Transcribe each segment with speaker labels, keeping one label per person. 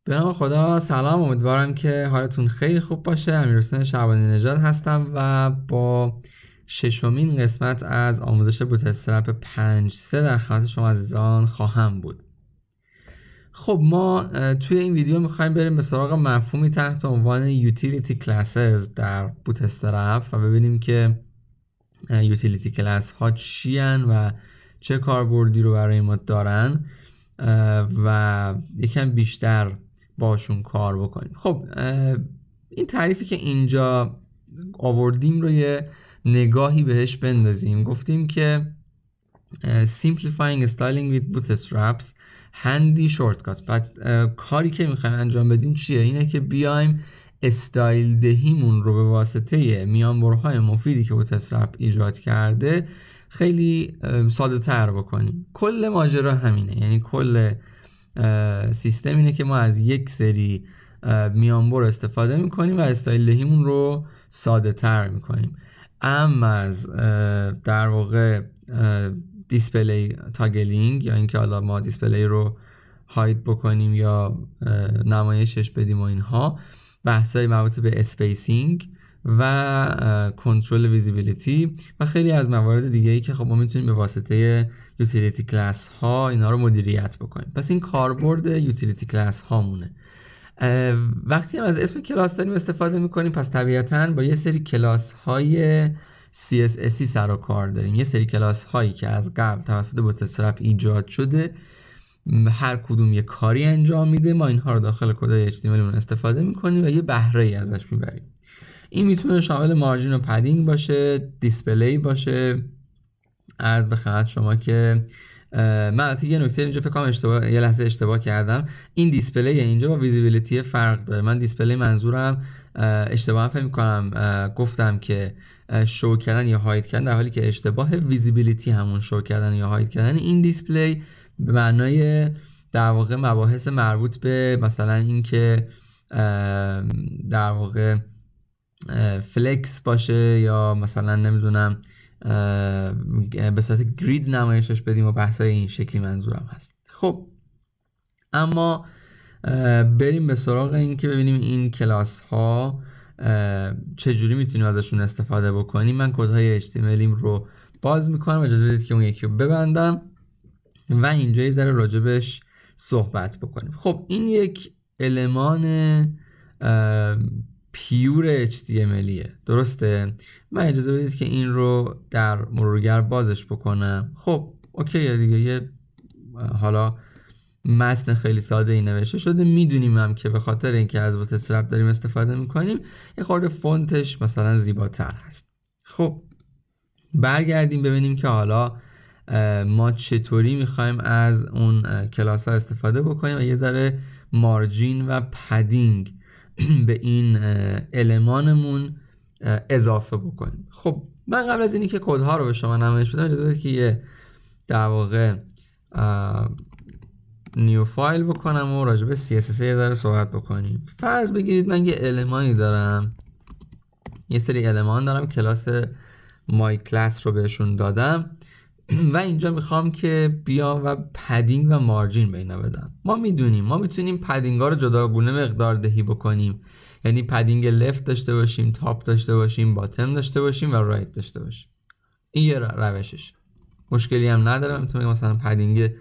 Speaker 1: به نام خدا. سلام، امیدوارم که حالتون خیلی خوب باشه. امیرحسین شعبانی نژاد هستم و با ششمین قسمت از آموزش بوتسترپ 5.3 در خدمت شما عزیزان خواهم بود. خب ما توی این ویدیو میخوایم بریم به سراغ مفهومی تحت عنوان Utility Classes در بوتسترپ و ببینیم که Utility Class ها چی هن و چه کاربردی رو برای ما دارن و یکم بیشتر باشون کار بکنیم. خب این تعریفی که اینجا آوردیم رو یه نگاهی بهش بندازیم. گفتیم که Simplifying Styling with Bootstraps Handy Shortcuts. بعد کاری که میخوایم انجام بدیم چیه؟ اینه که بیایم استایل دهیمون رو به واسطه میانبرهای مفیدی که بوتسترپ ایجاد کرده خیلی ساده تر بکنیم. کل ماجرا همینه، یعنی کل سیستم اینه که ما از یک سری میانبر استفاده میکنیم و استایل دهیمون رو ساده تر میکنیم. اما از در واقع دیسپلی تاگلینگ یا اینکه حالا ما دیسپلی رو هاید بکنیم یا نمایشش بدیم و اینها، بحثای مربوط به اسپیسینگ و کنترل ویزیبیلیتی و خیلی از موارد دیگه ای که خب ما میتونیم به واسطه یوتیلیتی کلاس ها اینا رو مدیریت بکنیم. پس این کاربرد یوتیلیتی کلاس هامونه. وقتی هم از اسم کلاس داریم استفاده میکنیم، پس طبیعتاً با یه سری کلاس های CSS سر و کار داریم. یه سری کلاس هایی که از قبل توسط بوتسترپ ایجاد شده، هر کدوم یه کاری انجام میده، ما اینها رو داخل کدای HTML اون استفاده میکنیم و یه بهره ای ازش میبریم. این میتونه شامل مارجین و پدینگ باشه، دیسپلی باشه. عرض به خدمت شما که من البته یه نکته اینجا فکر کنم یه لحظه اشتباه کردم. این دیسپلی اینجا با ویزیبیلیتی فرق داره. من دیسپلی منظورم اشتباه فهم می‌کنم، گفتم که شو کردن یا هاید کردن، در حالی که اشتباه. ویزیبیلیتی همون شو کردن یا هاید کردن. این دیسپلی به معنای در واقع مباحث مربوط به مثلا این که در واقع فلکس باشه یا مثلا نمیدونم به صورت گرید نمایشش بدیم و بحثای این شکلی منظورم هست. خب اما بریم به سراغ این که ببینیم این کلاس ها چجوری میتونیم ازشون استفاده بکنیم. من کدهای HTMLیم رو باز میکنم، اجازه بدید که اون یکی رو ببندم و اینجا یه ذره راجبش صحبت بکنیم. خب این یک المان پیور HTMLیه، درسته؟ من اجازه بدید که این رو در مرورگر بازش بکنم. خب اوکی دیگه، یه حالا متن خیلی ساده ای نوشته شده. میدونیم هم که به خاطر اینکه از بوتسترپ داریم استفاده میکنیم یه خورده فونتش مثلا زیباتر هست. خب برگردیم ببینیم که حالا ما چطوری میخوایم از اون کلاس ها استفاده بکنیم و یه ذره مارجین و پدینگ به این المانمون اضافه بکنیم. خب من قبل از اینی که کدها رو به شما نمایش بدم اجازه بدید که یه در واقع نیو فایل بکنم و راجع به CSS یه ذره صحبت بکنیم. فرض بگیرید من یه المانی دارم، یه سری المان دارم، کلاس مای کلاس رو بهشون دادم و اینجا میخوام که بیام و پدینگ و مارجین به اینا بدم. ما میدونیم ما میتونیم پدینگ ها رو جداگونه مقدار دهی بکنیم، یعنی پدینگ لفت داشته باشیم، تاپ داشته باشیم، باتم داشته باشیم و رایت داشته باشیم. این یه روشش، مشکلی هم نداره. میتونم مثلا پدینگ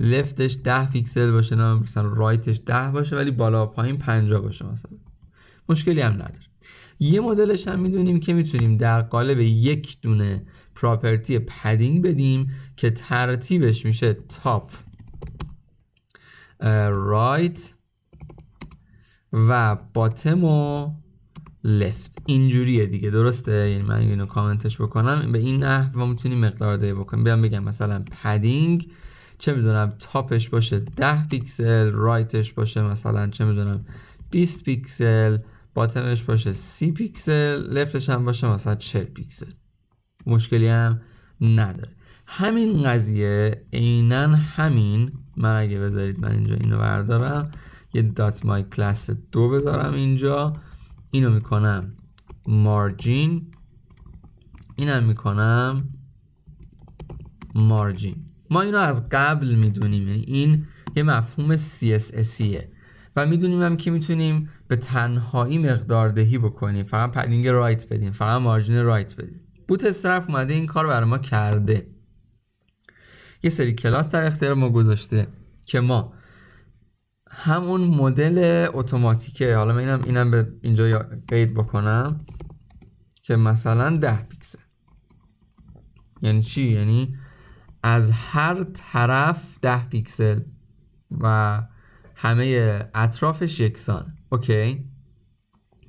Speaker 1: لفتش 10 پیکسل باشه، نه مثلا رایتش 10 باشه ولی بالا پایین 50 باشه مثلا، مشکلی هم نداره. یه مدلش هم میدونیم که میتونیم در قالب یک دونه پراپرتی پدینگ بدیم که ترتیبش میشه تاپ، رایت و باتم و لفت. اینجوریه دیگه، درسته؟ یعنی من اینو کامنتش بکنم به این نحو ما میتونیم مقدار دهی بکنیم. بیام بگم مثلا پدینگ چه میدونم تاپش باشه 10 پیکسل، رایتش باشه مثلا چه میدونم 20 پیکسل، باتمش باشه 30 پیکسل، لفتش هم باشه مثلا 40 پیکسل. مشکلی هم نداره. همین قضیه عیناً همین، من اگه بذارید من اینجا اینو بردارم یه دات مای کلاس 2 بذارم اینجا، اینو میکنم مارجین، اینم میکنم مارجین. ما اینو از قبل میدونیم، یعنی این یه مفهوم CSSیه. و میدونیم هم که میتونیم به تنهایی مقدار دهی بکنیم، فقط پدینگ رایت بدیم، فقط مارجین رایت بدیم. بوت استرپ اومده این کار برای ما کرده، یه سری کلاس در اختیار ما گذاشته که ما همون مدل اتوماتیکه، حالا من اینم به اینجا قید بکنم که مثلا 10 پیکسل. یعنی چی؟ یعنی از هر طرف 10 پیکسل و همه اطرافش یکسان. اوکی،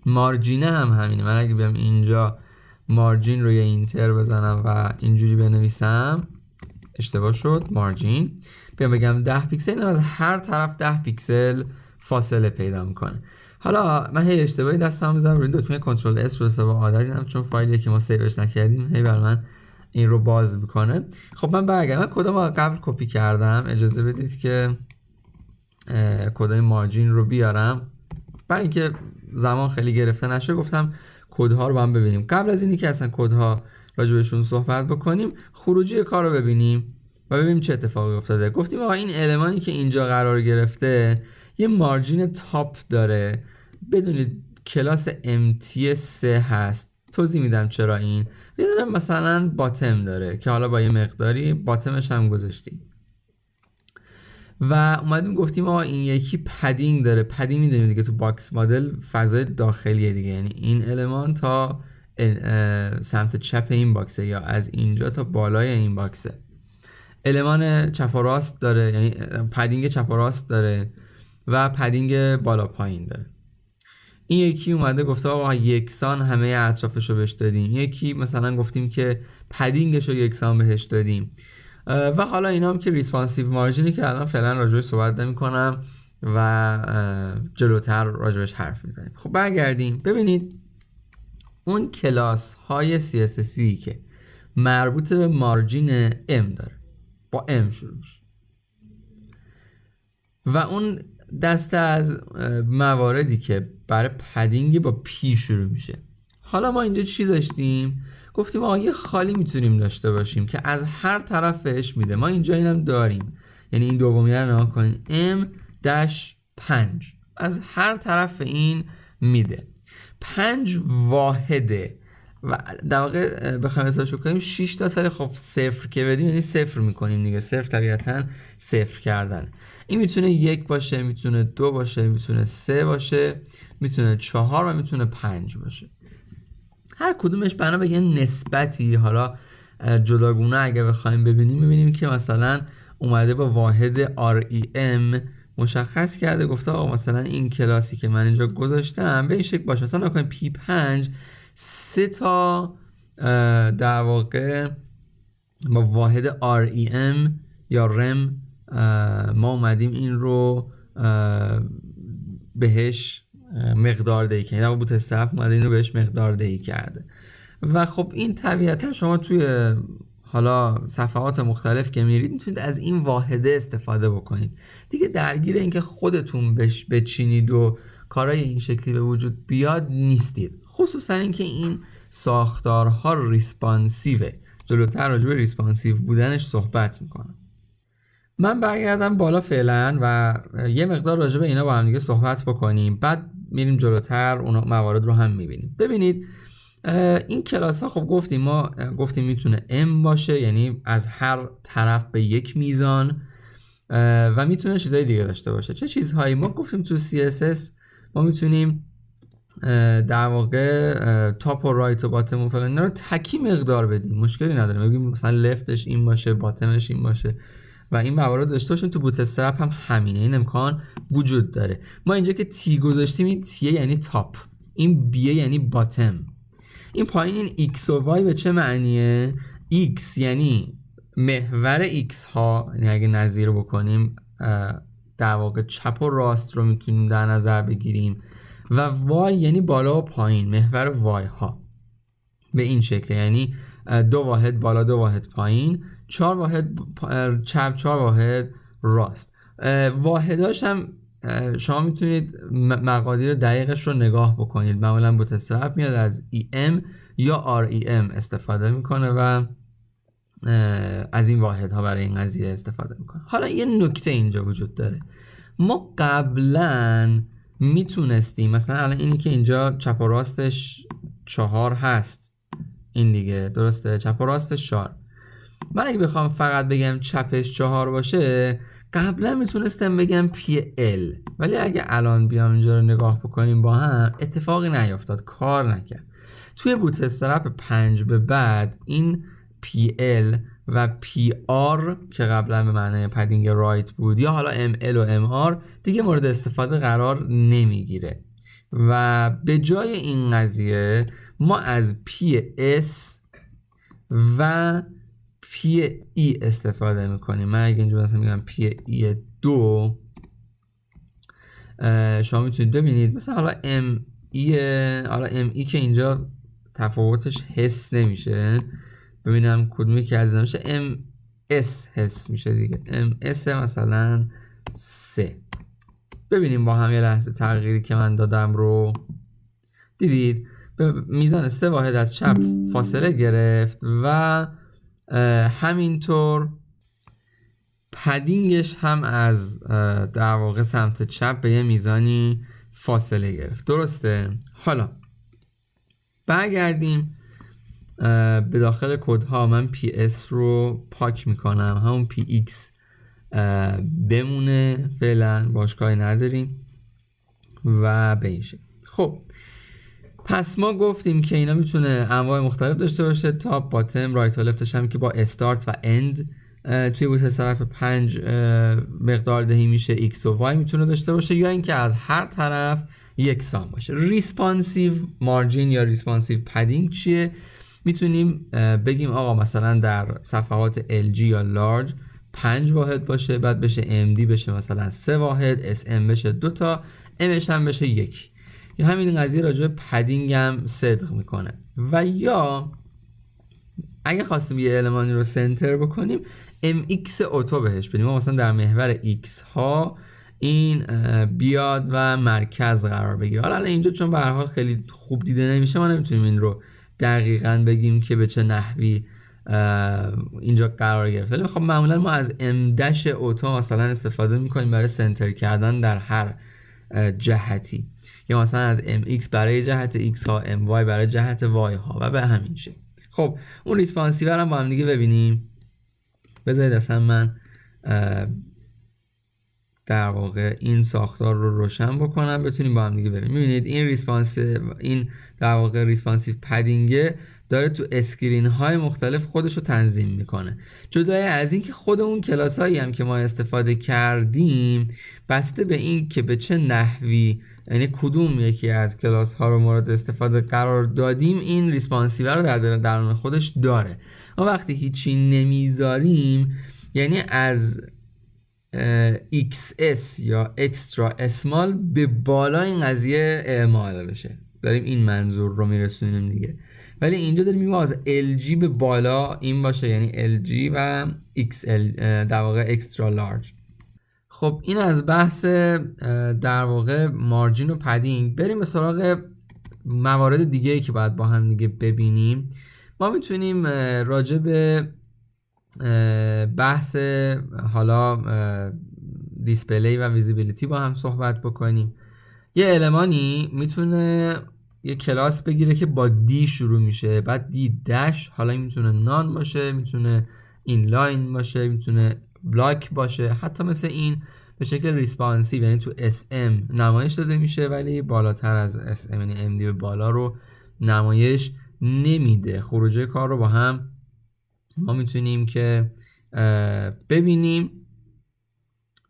Speaker 1: مارجینه هم همینه. من اگه بیام اینجا مارجین رو یه اینتر بزنم و اینجوری بنویسم، اشتباه شد، مارجین، بیام بگم 10 پیکسل، از هر طرف 10 پیکسل فاصله پیدا میکنه. حالا من هی اشتباهی دستم میذارم روی دکمه کنترل اس رو حساب عادت دیدم، چون فایلی که ما سیوش نکردیم هی برای من این رو باز میکنه. خب من برگردم، من کدام قبل کپی کردم، اجازه بدید که کدای مارجین رو بیارم. برای اینکه زمان خیلی گرفته نشه گفتم کدها رو با هم ببینیم. قبل از اینی که اصلا کدها راجع بهشون صحبت بکنیم، خروجی کار رو ببینیم و ببینیم چه اتفاقی افتاده. گفتیم آقا این المانی که اینجا قرار گرفته یه مارجین تاپ داره، بدونید کلاس امتی 3 هست. توضیح میدم چرا. این بدونم مثلا باتم داره که حالا با یه مقداری باتمش هم گذاشتیم و اومدیم گفتیم آقا این یکی پدینگ داره. پدینگ میدونیم دیگه تو باکس مدل فضای داخلیه دیگه، یعنی این المان تا سمت چپ این باکسه یا از اینجا تا بالای این باکسه. المان چپ و راست داره، یعنی پدینگ چپ و راست داره و پدینگ بالا پایین داره. این یکی اومده گفته آقا یکسان همه اطرافش رو بهش دادیم. یکی مثلا گفتیم که پدینگش رو یکسان بهش دادیم. و حالا اینا هم که ریسپانسیو مارجینی که الان فعلا راجبش صحبت نمی‌کنم و جلوتر راجبش حرف میزنیم. خب برگردیم ببینید اون کلاس های CSS که مربوط به مارجین M داره، با M شروع میشه و اون دسته از مواردی که برای پدینگ با P شروع میشه. حالا ما اینجا چی داشتیم؟ گفتیم آقا یه خالی میتونیم داشته باشیم که از هر طرفش میده. ما اینجا اینم داریم، یعنی این دومی رو نگاه کنید، M-5 از هر طرف این میده. 5 واحده و در واقع بخوایم حسابش کنیم 6 تا سال. خب صفر که بدیم یعنی صفر میکنیم دیگه. صفر طبیعتاً صفر کردن. این میتونه 1 باشه، میتونه 2 باشه، میتونه 3 باشه، میتونه 4 و میتونه 5 باشه. هر کدومش بنا به یه نسبتی. حالا جداگونه اگه بخوایم ببینیم که مثلا اومده با واحد REM مشخص کرده، گفته آقا مثلا این کلاسی که من اینجا گذاشتم به این شکل باشه. مثلا نکنیم P5 3 تا در واقع با واحد REM یا REM ما اومدیم این رو بهش مقدار دهی کرده. در بوت استرپ اومده این رو بهش مقدار دهی کرده و خب این طبیعتا شما توی حالا صفحات مختلف که میرید میتونید از این واحده استفاده بکنید دیگه. درگیر این که خودتون بهش بچینید و کارهای این شکلی به وجود بیاد نیستید. خصوصا اینکه این ساختارها ریسپانسیوه. جلوتر راجع به ریسپانسیو بودنش صحبت میکنم. من برگردم بالا فعلا و یه مقدار راجع به اینا با هم دیگه صحبت بکنیم، بعد میریم جلوتر اون موارد رو هم میبینیم. ببینید این کلاس ها خب گفتیم میتونه M باشه، یعنی از هر طرف به یک میزان، و میتونه چیزهای دیگه داشته باشه. چه چیزهایی؟ ما گفتیم تو CSS ما میتونیم در واقع تاپ و رایت و باتم و فلان اینا رو تکی مقدار بدیم، مشکلی نداره. بگیم مثلا لفتش این باشه، باتمش این باشه و این موارد داشته باشیم. تو بوت استرپ هم همینه، این امکان وجود داره. ما اینجا که تی گذاشتیم، این تیه یعنی تاپ، این بیه یعنی باتم، این پایین این x و y به چه معنیه؟ x یعنی محور x ها، یعنی اگه نظیر بکنیم در واقع چپ و راست رو میتونیم در نظر بگیریم، و y یعنی بالا و پایین، محور y ها به این شکل، یعنی 2 واحد بالا 2 واحد پایین، 4 واحد چپ 4 واحد راست. واحداش هم شما میتونید مقادیر دقیقش رو نگاه بکنید. معمولا بوت استرپ میاد از EM یا REM استفاده میکنه و از این واحدها برای این قضیه استفاده میکنه. حالا یه نکته اینجا وجود داره. ما قبلا میتونستیم مثلا الان اینی که اینجا چپ و راستش 4 هست، این دیگه درسته، چپ و راستش 4، من اگه بخوام فقط بگم چپش 4 باشه قبلا میتونستم بگم پی ال، ولی اگه الان بیام اینجا رو نگاه بکنیم با هم اتفاقی نیافتاد، کار نکرد. توی بوتسترپ 5 به بعد این پی ال و پی آر که قبلا به معنی پدینگ رایت بود یا حالا ام ال و ام آر دیگه مورد استفاده قرار نمیگیره و به جای این قضیه ما از پی اس و پی ای استفاده میکنیم. من اگه اینجا مثلا میگم پی ای 2 شما میتونید ببینید مثلا حالا ام ای که اینجا تفاوتش حس نمیشه، ببینم کدومی که از میشه ام اس حس میشه دیگه، ام اس مثلا 3. ببینیم با هم یه لحظه تغییری که من دادم رو دیدید، به میزان 3 واحد از چپ فاصله گرفت و همینطور پدینگش هم از در واقع سمت چپ به یه میزانی فاصله گرفت، درسته؟ حالا برگردیم به داخل کدها. من پی اس رو پاک میکنم، همون پی ایکس بمونه فعلا، باشگاهی نداریم و به این شکل. خب پس ما گفتیم که اینا میتونه انواع مختلف داشته باشه، تاپ، باتم، رایت و لفتش هم که با استارت و اند توی بوتسترپ 5 مقدار دهی میشه، ایکس و وای میتونه داشته باشه یا اینکه از هر طرف یکسان باشه. ریسپانسیو مارجین یا ریسپانسیو پدینگ چیه؟ میتونیم بگیم آقا مثلا در صفحات LG یا لارج 5 واحد باشه، بعد بشه MD بشه مثلا 3 واحد، SM بشه 2 تا، Mش هم بشه 1. یا همین قضیه راجع به پدینگ هم صدق میکنه. و یا اگه خواستیم یه المانی رو سنتر بکنیم MX اوتو بهش بدیم، ما مثلا در محور X ها این بیاد و مرکز قرار بگیره. حالا اینجا چون به هر حال خیلی خوب دیده نمیشه ما نمیتونیم این رو دقیقاً بگیم که به چه نحوی اینجا قرار گرفت، ولی خب معمولا ما از M- اوتو مثلا استفاده میکنیم برای سنتر کردن در هر جهتی، یا مثلا از MX برای جهت X ها، MY برای جهت Y ها و به همین شکل. خب اون ریسپانسیور هم با هم دیگه ببینیم. بذارید اصلا من در واقع این ساختار رو روشن بکنم بتونیم با هم دیگه ببینیم. میبینید این در واقع ریسپانسیو پدینگ داره تو اسکرین های مختلف خودش رو تنظیم میکنه. جدای از این که خود اون کلاس هایی هم که ما استفاده کردیم بسته به این که به چه نحوی، یعنی کدوم یکی از کلاس ها رو مورد استفاده قرار دادیم، این ریسپانسیو رو در درون خودش داره. ما وقتی هیچی نمیذاریم یعنی از XS یا اکسترا اسمال به بالا این قضیه اعمال بشه، داریم این منظور رو میرسونیم دیگه. ولی اینجا داریم میگیم از LG به بالا این باشه، یعنی LG و XL در واقع اکسترا لارج. خب این از بحث در واقع مارجین و پدینگ. بریم به سراغ موارد دیگه که باید با هم دیگه ببینیم. ما میتونیم راجع به بحث حالا دیسپلی و ویزیبیلیتی با هم صحبت بکنیم. یه المانی میتونه یه کلاس بگیره که با دی شروع میشه، بعد دی دش، حالا این میتونه نان باشه، میتونه اینلاین باشه، میتونه بلاک باشه، حتی مثل این به شکل ریسپانسیو، یعنی تو SM نمایش داده میشه ولی بالاتر از SM یعنی MD به بالا رو نمایش نمیده. خروجه کار رو با هم ما میتونیم که ببینیم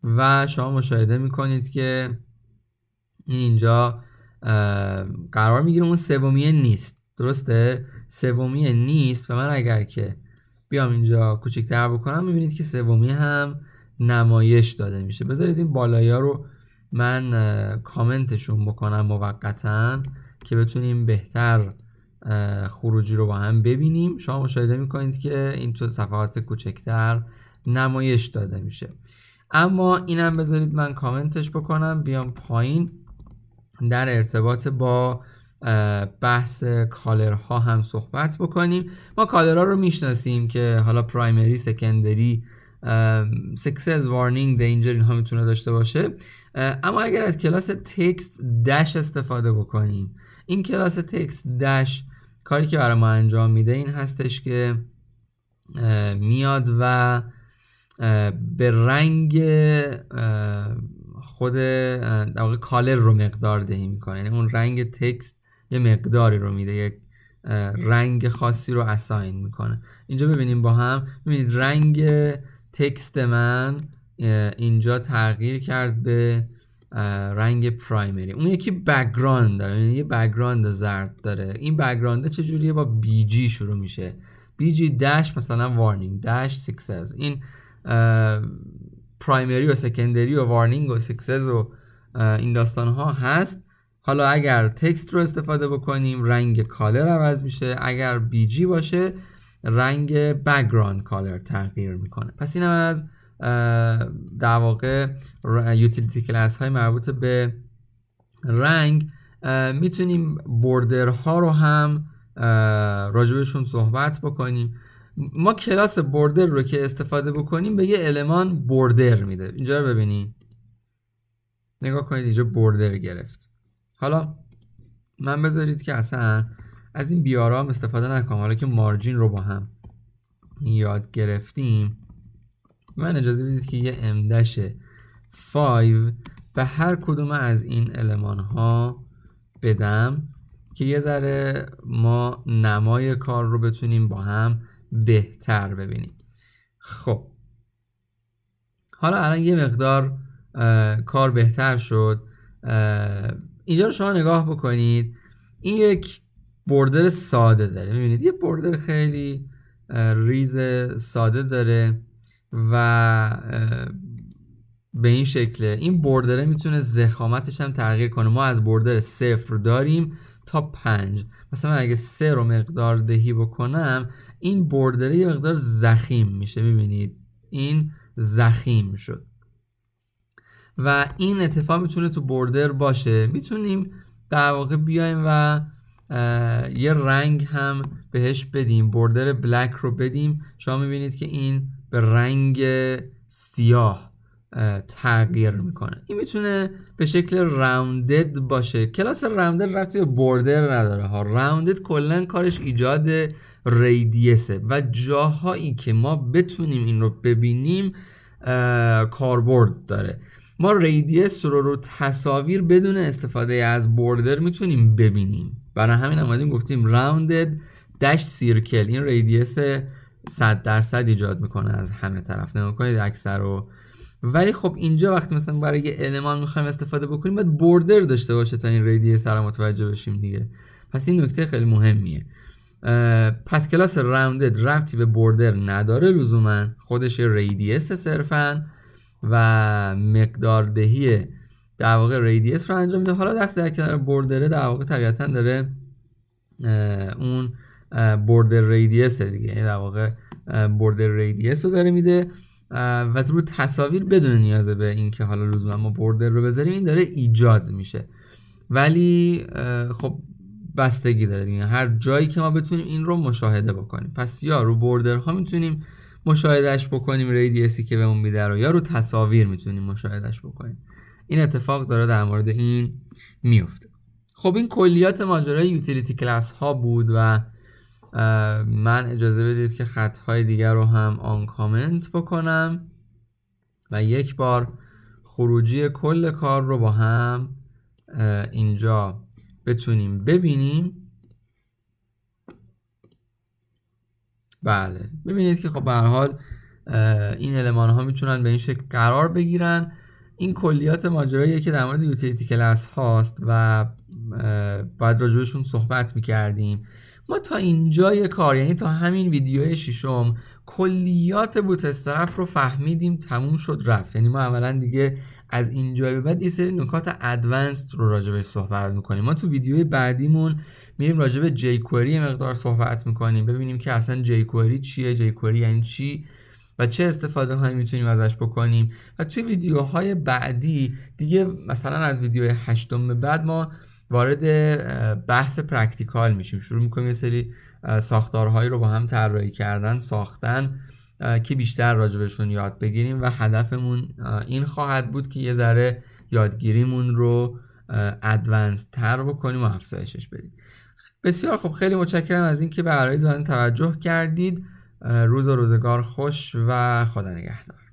Speaker 1: و شما مشاهده میکنید که اینجا قرار میگیره اون سومیه نیست، درسته؟ سومیه نیست و من اگر که بیام اینجا کوچکتر بکنم میبینید که سومیه هم نمایش داده میشه. بذارید این بالایی رو من کامنتشون بکنم موقتا که بتونیم بهتر خروجی رو با هم ببینیم. شما مشاهده میکنید که این تو صفحات کوچکتر نمایش داده میشه. اما اینم بذارید من کامنتش بکنم، بیام پایین در ارتباط با بحث کالرها هم صحبت بکنیم. ما کالرها رو میشناسیم که حالا پرایمری، سکندری success warning danger اینها میتونه داشته باشه. اما اگر از کلاس text dash استفاده بکنیم، این کلاس text dash کاری که برای ما انجام میده این هستش که میاد و به رنگ خود در واقع کالر رو مقدار دهی میکنه. یعنی اون رنگ تکست یه مقداری رو میده، یک رنگ خاصی رو اساین میکنه. اینجا ببینیم با هم، ببینید رنگ تکست من اینجا تغییر کرد به رنگ پرایمری. اون یکی بک‌گراند داره، یعنی یه بک‌گراند زرد داره. این بک‌گراند چجوریه؟ با بی جی شروع میشه، بی جی داش مثلا وارنینگ داش سکسس. این پرایمری و سکندری و وارنینگ و سکسس و این داستان ها هست. حالا اگر تکست رو استفاده بکنیم رنگ کالر عوض میشه، اگر بی جی باشه رنگ بک‌گراند کالر تغییر میکنه. پس اینم از در واقع یوتیلیتی کلاس های مربوط به رنگ. میتونیم بوردر ها رو هم راجبشون صحبت بکنیم. ما کلاس بوردر رو که استفاده بکنیم به یه المان بوردر میده. اینجا رو ببینید، نگاه کنید، اینجا بوردر گرفت. حالا من بذارید که اصلا از این بیارام استفاده نکنم. حالا که مارجین رو با هم یاد گرفتیم، من اجازه بدید که یه امدش 5 به هر کدوم از این المان ها بدم که یه ذره ما نمای کار رو بتونیم با هم بهتر ببینیم. خب حالا الان یه مقدار کار بهتر شد. اینجا رو شما نگاه بکنید، این یک بوردر ساده داره. میبینید یه بوردر خیلی ریز ساده داره و به این شکله. این بوردره میتونه ضخامتش هم تغییر کنه. ما از بوردر 0 داریم تا 5، مثلا اگه 3 رو مقدار دهی بکنم این بوردره یه مقدار ضخیم میشه. میبینید این ضخیم شد و این اتفاق میتونه تو بوردر باشه. میتونیم در واقع بیایم و یه رنگ هم بهش بدیم، بوردر بلک رو بدیم. شما میبینید که این به رنگ سیاه تغییر میکنه. این میتونه به شکل راوندد باشه. کلاس راوندد ربطی به بوردر نداره ها. راوندد کلا کارش ایجاد ریدیسه و جاهایی که ما بتونیم این رو ببینیم کاربرد داره. ما ریدیس رو تصاویر بدون استفاده از بوردر میتونیم ببینیم. برای همین اومدیم گفتیم راوندد داش سیرکل. این ریدیس 100% ایجاد میکنه از همه طرف. نگاه کنید اکثر رو. ولی خب اینجا وقتی مثلا برای یه المان میخوایم استفاده بکنیم باید بوردر داشته باشه تا این ریدیس رو متوجه بشیم دیگه. پس این نکته خیلی مهمیه. پس کلاس راوندد ربطی به بوردر نداره لزوما، خودش ریدیس صرفا و مقدار دهی در واقع ریدیس رو انجام میده. حالا وقتی در کنار بوردره در واقع طبیعتا داره اون بوردر ریدیس دیگه، یعنی در واقع بوردر ریدیس رو داره میده و رو تصاویر بدون نیاز به این که حالا لزوما ما بوردر رو بذاریم این داره ایجاد میشه. ولی خب بستگی داره دیگه، هر جایی که ما بتونیم این رو مشاهده بکنیم. پس یا رو بوردر ها میتونیم مشاهدهش بکنیم ریدیسی که بهمون میده رو، یا رو تصاویر میتونیم مشاهدهش بکنیم. این اتفاق داره در مورد این میفته. خب این کلیات ماجرای یوتیلیتی کلاس ها بود و من اجازه بدید که خطهای دیگر رو هم آن کامنت بکنم و یک بار خروجی کل کار رو با هم اینجا بتونیم ببینیم. بله ببینید که خب به هر حال این المان ها میتونن به این شکل قرار بگیرن. این کلیات ماجراییه که در مورد یوتیلیتی کلاس هاست و باید راجبشون صحبت میکردیم. ما تا اینجای کار، یعنی تا همین ویدیوی ششم، کلیات بوتسترپ رو فهمیدیم، تموم شد رفت. یعنی ما اولا دیگه از اینجای به بعد یه سری نکات ادوانسد رو راجبش صحبت میکنیم. ما تو ویدیوی بعدیمون میریم راجب جی کوئری مقدار صحبت میکنیم، ببینیم که اصلا جی کوئری چیه، جی کوئری یعنی چی و چه استفاده هایی میتونیم ازش بکنیم. و توی ویدیوهای بعدی دیگه مثلا از ویدیوی 8 به بعد ما وارد بحث پرکتیکال میشیم، شروع میکنیم یه سری ساختارهایی رو با هم طراحی کردن، ساختن که بیشتر راجبشون یاد بگیریم و هدفمون این خواهد بود که یه ذره یادگیریمون رو ادوانس تر بکنیم و افزایشش بدیم. بسیار خب، خیلی متشکرم از اینکه به عرایض من توجه کردید. روز و روزگار خوش و خدا نگهدار.